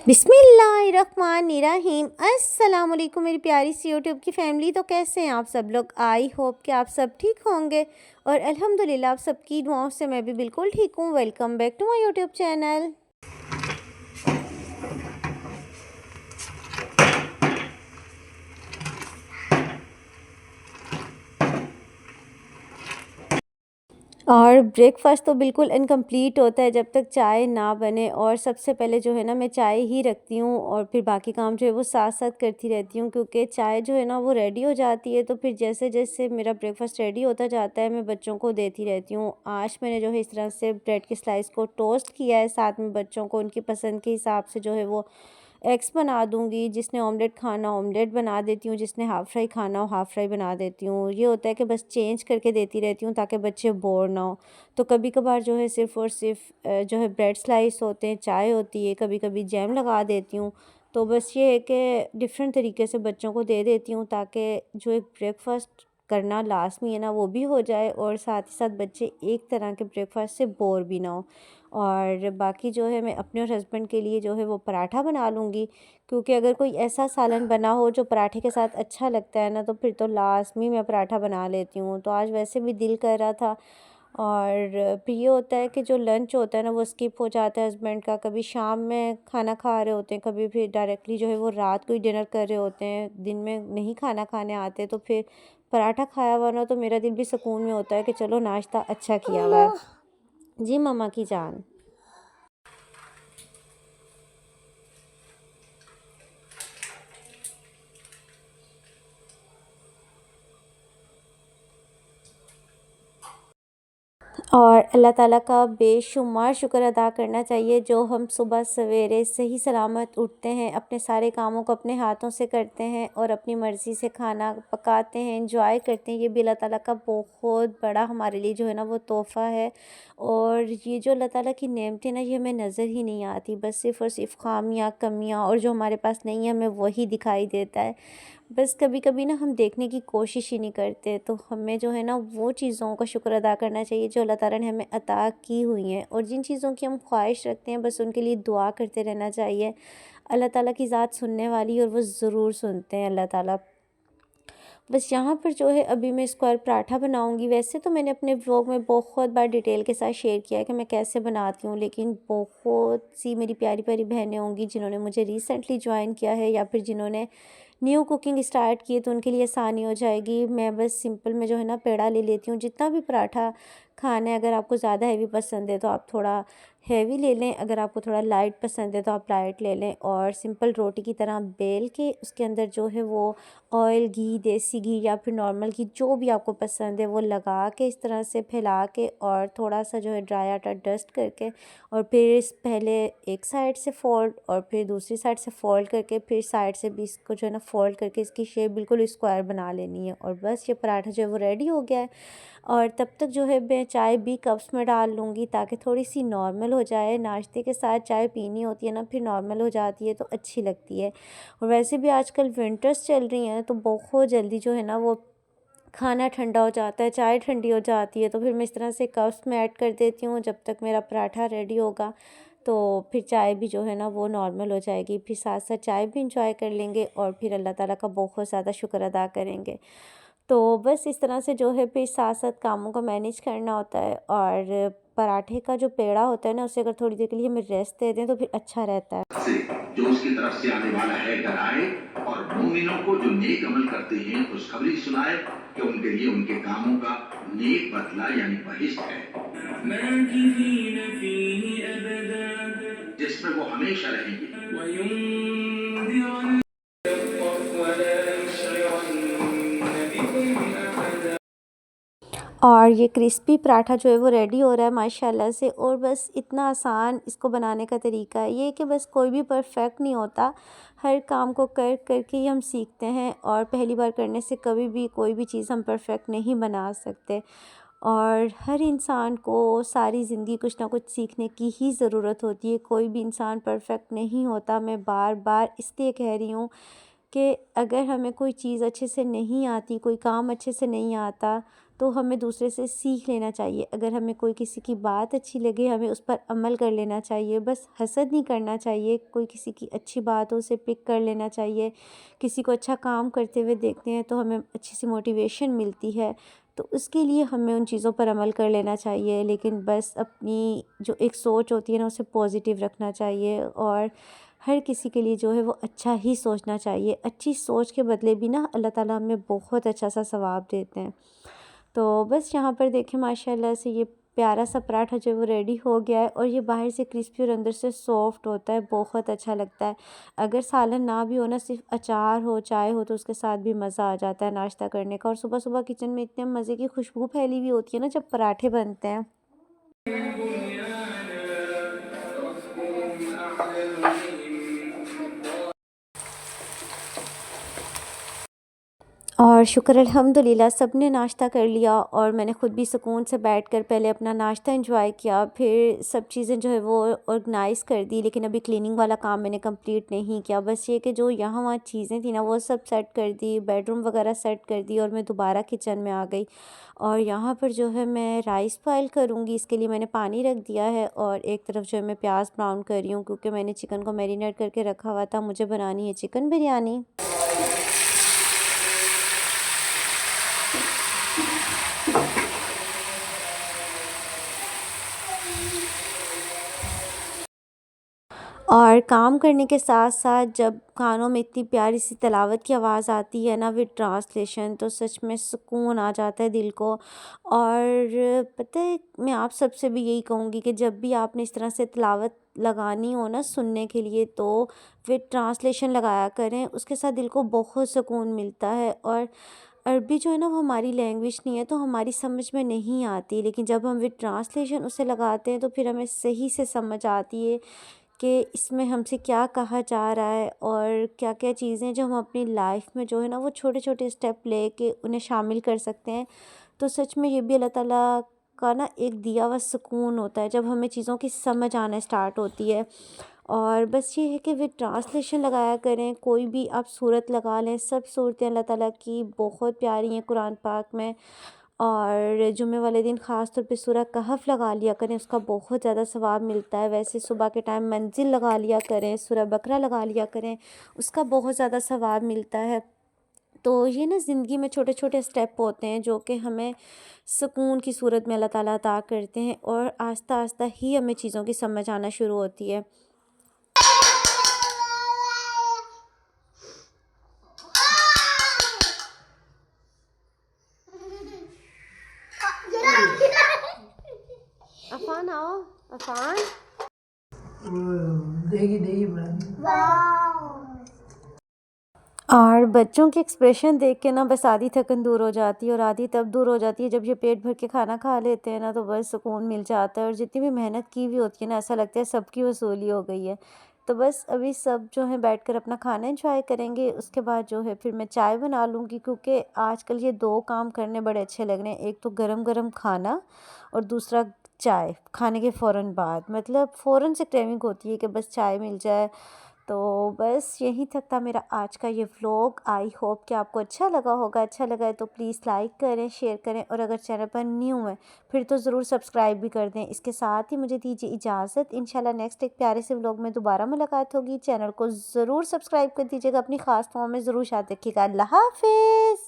बिस्मिल्लाहिर्रहमानिर्रहीम। अस्सलाम वालेकुम मेरी प्यारी सी यूट्यूब की फ़ैमिली। तो कैसे हैं आप सब लोग? आई होप कि आप सब ठीक होंगे और अल्हम्दुलिल्लाह आप सबकी दुआओं से मैं भी बिल्कुल ठीक हूँ। Welcome back to my YouTube channel. और ब्रेकफ़ास्ट तो बिल्कुल इनकम्प्लीट होता है जब तक चाय ना बने, और सबसे पहले जो है ना मैं चाय ही रखती हूँ और फिर बाकी काम जो है वो साथ-साथ करती रहती हूँ, क्योंकि चाय जो है ना वो रेडी हो जाती है तो फिर जैसे-जैसे मेरा ब्रेकफ़ास्ट रेडी होता जाता है मैं बच्चों को देती रहती हूँ। आज मैंने जो है इस तरह से ब्रेड के स्लाइस को टोस्ट किया है, साथ में बच्चों को उनकी पसंद के हिसाब से जो है वो एग्स बना दूँगी। जिसने ऑमलेट खाना ऑमलेट बना देती हूँ, जिसने हाफ़ फ्राई खाना हो हाफ़ फ्राई बना देती हूँ। ये होता है कि बस चेंज करके देती रहती हूँ ताकि बच्चे बोर ना हो। तो कभी-कभार जो है सिर्फ़ और सिर्फ़ जो है ब्रेड स्लाइस होते हैं, चाय होती है, कभी-कभी जैम लगा देती हूँ। तो बस ये है कि डिफ़रेंट तरीके से बच्चों को दे देती हूँ ताकि जो एक ब्रेकफ़ास्ट करना लाज़मी है ना वो भी हो जाए और साथ ही साथ बच्चे एक तरह के ब्रेकफ़ास्ट से बोर भी ना हो। और बाकी जो है मैं अपने और हस्बैंड के लिए जो है वो पराठा बना लूँगी, क्योंकि अगर कोई ऐसा सालन बना हो जो पराठे के साथ अच्छा लगता है ना तो फिर तो लाज़मी मैं पराठा बना लेती हूँ। तो आज वैसे भी दिल कर रहा था। और फिर ये होता है कि जो लंच होता है ना वो स्किप हो जाता है हस्बैंड का। कभी शाम में खाना खा रहे होते हैं, कभी फिर डायरेक्टली जो है वो रात को ही डिनर कर रहे होते हैं, दिन में नहीं खाना खाने आते। तो फिर पराठा खाया हुआ ना तो मेरा दिल भी सुकून में होता है कि चलो नाश्ता अच्छा किया हुआ है। जी मम्मा की जान। और अल्लाह ताला का बेशुमार शुक्र अदा करना चाहिए जो हम सुबह सवेरे सही सलामत उठते हैं, अपने सारे कामों को अपने हाथों से करते हैं और अपनी मर्ज़ी से खाना पकाते हैं, एंजॉय करते हैं। ये भी अल्लाह ताला का बहुत बड़ा हमारे लिए जो है ना वो तोहफ़ा है। और ये जो अल्लाह ताला की नेमतें ना ये हमें नज़र ही नहीं आती, बस सिर्फ़ और सिर्फ़ ख़ामियाँ कमियाँ और जो हमारे पास नहीं है हमें वही दिखाई देता है। बस कभी-कभी ना हम देखने की कोशिश ही नहीं करते, तो हमें जो है ना वो चीज़ों का शुक्र अदा करना चाहिए जो अल्लाह ताला ने हमें अता की हुई हैं, और जिन चीज़ों की हम ख्वाहिश रखते हैं बस उनके लिए दुआ करते रहना चाहिए। अल्लाह ताला की ज़ात सुनने वाली, और वो ज़रूर सुनते हैं अल्लाह ताला। बस यहाँ पर जो है अभी मैं स्क्वायर पराठा बनाऊँगी। वैसे तो मैंने अपने व्लॉग में बहुत बार डिटेल के साथ शेयर किया है कि मैं कैसे बनाती हूँ, लेकिन बहुत सी मेरी प्यारी-प्यारी बहनें होंगी जिन्होंने मुझे रिसेंटली जॉइन किया है या फिर जिन्होंने न्यू कुकिंग स्टार्ट की है, तो उनके लिए आसानी हो जाएगी। मैं बस सिंपल में जो है ना पेड़ा ले लेती हूँ, जितना भी पराठा खाना है। अगर आपको ज़्यादा हैवी पसंद है तो आप थोड़ा हैवी ले लें, अगर आपको थोड़ा लाइट पसंद है तो आप लाइट ले लें, और सिंपल रोटी की तरह बेल के उसके अंदर जो है वो ऑयल, घी, देसी घी या फिर नॉर्मल घी जो भी आपको पसंद है वो लगा के इस तरह से फैला के, और थोड़ा सा जो है ड्राई आटा डस्ट करके, और फिर इस पहले एक साइड से फोल्ड और फिर दूसरी साइड से फोल्ड करके फिर साइड से भी इसको जो है ना फोल्ड करके इसकी शेप बिल्कुल स्क्वायर बना लेनी है। और बस ये पराठा जो है वो रेडी हो गया है। और तब तक जो है मैं चाय भी कप्स में डाल लूँगी ताकि थोड़ी सी नॉर्मल हो जाए। नाश्ते के साथ चाय पीनी होती है ना, फिर नॉर्मल हो जाती है तो अच्छी लगती है। और वैसे भी आजकल विंटर्स चल रही हैं तो बहुत जल्दी जो है ना वो खाना ठंडा हो जाता है, चाय ठंडी हो जाती है। तो फिर मैं इस तरह से कप्स में ऐड कर देती हूँ जब तक मेरा पराठा रेडी होगा। तो फिर चाय भी जो है ना वो नॉर्मल हो जाएगी, फिर साथ साथ चाय भी इंजॉय कर लेंगे और फिर अल्लाह ताला का बहुत ज़्यादा शुक्र अदा करेंगे। तो बस इस तरह से जो है फिर साथ साथ कामों को मैनेज करना होता है। और पराठे का जो पेड़ा होता है ना उसे अगर थोड़ी देर के लिए हमें रेस्ट दे दें तो फिर अच्छा रहता है। से जो उसकी तरफ से आने वाला है डराए, और मोमिनों को जो नेक अमल करते हैं खुशखबरी सुनाए कि उनके लिए उनके कामों का नेक बदला यानी बहिश्त है, जिसमें वो हमेशा रहेंगे। और ये क्रिस्पी पराठा जो है वो रेडी हो रहा है माशाल्लाह से। और बस इतना आसान इसको बनाने का तरीका है, ये है कि बस कोई भी परफेक्ट नहीं होता, हर काम को कर करके ही हम सीखते हैं, और पहली बार करने से कभी भी कोई भी चीज़ हम परफेक्ट नहीं बना सकते। और हर इंसान को सारी ज़िंदगी कुछ ना कुछ सीखने की ही ज़रूरत होती है, कोई भी इंसान परफेक्ट नहीं होता। मैं बार बार इसलिए कह रही हूँ कि अगर हमें कोई चीज़ अच्छे से नहीं आती, कोई काम अच्छे से नहीं आता, तो हमें दूसरे से सीख लेना चाहिए। अगर हमें कोई किसी की बात अच्छी लगे, हमें उस पर अमल कर लेना चाहिए। बस हसद नहीं करना चाहिए, कोई किसी की अच्छी बात हो उसे पिक कर लेना चाहिए। किसी को अच्छा काम करते हुए देखते हैं तो हमें अच्छी सी मोटिवेशन मिलती है, तो उसके लिए हमें उन चीज़ों पर अमल कर लेना चाहिए। लेकिन बस अपनी जो एक सोच होती है ना, उसे पॉजिटिव रखना चाहिए और हर किसी के लिए जो है वो अच्छा ही सोचना चाहिए। अच्छी सोच के बदले भी ना अल्लाह ताला हमें बहुत अच्छा सा सवाब देते हैं। तो बस यहाँ पर देखें माशाल्लाह से ये प्यारा सा पराठा जो है वो रेडी हो गया है और ये बाहर से क्रिस्पी और अंदर से सॉफ्ट होता है, बहुत अच्छा लगता है। अगर सालन ना भी हो ना, सिर्फ अचार हो, चाय हो, तो उसके साथ भी मज़ा आ जाता है नाश्ता करने का। और सुबह सुबह किचन में इतने मज़े की खुशबू फैली हुई होती है ना जब पराठे बनते हैं। और शुक्र अल्हम्दुलिल्लाह सब ने नाश्ता कर लिया और मैंने ख़ुद भी सुकून से बैठकर पहले अपना नाश्ता एंजॉय किया, फिर सब चीज़ें जो है वो ऑर्गेनाइज़ कर दी। लेकिन अभी क्लीनिंग वाला काम मैंने कंप्लीट नहीं किया। बस ये कि जो यहाँ वहाँ चीज़ें थी ना वो सब सेट कर दी, बेडरूम वगैरह सेट कर दी और मैं दोबारा किचन में आ गई। और यहाँ पर जो है मैं राइस बॉयल करूँगी, इसके लिए मैंने पानी रख दिया है और एक तरफ जो है मैं प्याज ब्राउन कर रही हूँ, क्योंकि मैंने चिकन को मैरिनेट करके रखा हुआ था। मुझे बनानी है चिकन बिरयानी। और काम करने के साथ साथ जब कानों में इतनी प्यारी सी तिलावत की आवाज़ आती है ना विद ट्रांसलेशन, तो सच में सुकून आ जाता है दिल को। और पता है, मैं आप सबसे भी यही कहूँगी कि जब भी आपने इस तरह से तिलावत लगानी हो ना सुनने के लिए, तो विद ट्रांसलेशन लगाया करें, उसके साथ दिल को बहुत सुकून मिलता है। और अरबी जो है ना वो हमारी लैंग्वेज नहीं है, तो हमारी समझ में नहीं आती, लेकिन जब हम विद ट्रांसलेशन उसे लगाते हैं तो फिर हमें सही से समझ आती है कि इसमें हमसे क्या कहा जा रहा है और क्या-क्या चीज़ें जो हम अपनी लाइफ में जो है ना वो छोटे-छोटे स्टेप लेके उन्हें शामिल कर सकते हैं। तो सच में ये भी अल्लाह ताला का ना एक दिया हुआ सुकून होता है, जब हमें चीज़ों की समझ आना स्टार्ट होती है। और बस ये है कि विद ट्रांसलेशन लगाया करें, कोई भी आप सूरत लगा लें, सब सूरतें अल्लाह ताला की बहुत प्यारी हैं कुरान पाक में। और जुम्मे वाले दिन ख़ास तौर पे सूरह कहफ़ लगा लिया करें, उसका बहुत ज़्यादा सवाब मिलता है। वैसे सुबह के टाइम मंजिल लगा लिया करें, सूरह बकरा लगा लिया करें, उसका बहुत ज़्यादा सवाब मिलता है। तो ये ना ज़िंदगी में छोटे-छोटे स्टेप होते हैं जो कि हमें सुकून की सूरत में अल्लाह ताला अता करते हैं और आहिस्ता-आहिस्ता ही हमें चीज़ों की समझ आना शुरू होती है। अफ़ान आओ, अफ़ान। देगी देगी बनानी। और बच्चों के एक्सप्रेशन देख के ना बस आधी थकन दूर हो जाती है, और आधी तब दूर हो जाती है जब ये पेट भर के खाना खा लेते हैं ना, तो बस सुकून मिल जाता है। और जितनी भी मेहनत की हुई होती है ना, ऐसा लगता है सबकी वसूली हो गई है। तो बस अभी सब जो है बैठकर अपना खाना एंजॉय करेंगे, उसके बाद जो है फिर मैं चाय बना लूँगी, क्योंकि आजकल ये 2 काम करने बड़े अच्छे लग रहे हैं। एक तो गरम-गरम खाना और दूसरा चाय खाने के फ़ौरन बाद, मतलब फ़ौरन से क्रेविंग होती है कि बस चाय मिल जाए। तो बस यहीं तक था मेरा आज का ये व्लॉग। आई होप कि आपको अच्छा लगा होगा। अच्छा लगा है तो प्लीज़ लाइक करें, शेयर करें, और अगर चैनल पर न्यू है फिर तो ज़रूर सब्सक्राइब भी कर दें। इसके साथ ही मुझे दीजिए इजाज़त। इंशाल्लाह नेक्स्ट एक प्यारे से व्लॉग में दोबारा मुलाकात होगी। चैनल को ज़रूर सब्सक्राइब कर दीजिएगा, अपनी ख़ास दुआओं में ज़रूर याद रखिएगा। अल्लाह हाफ़िज़।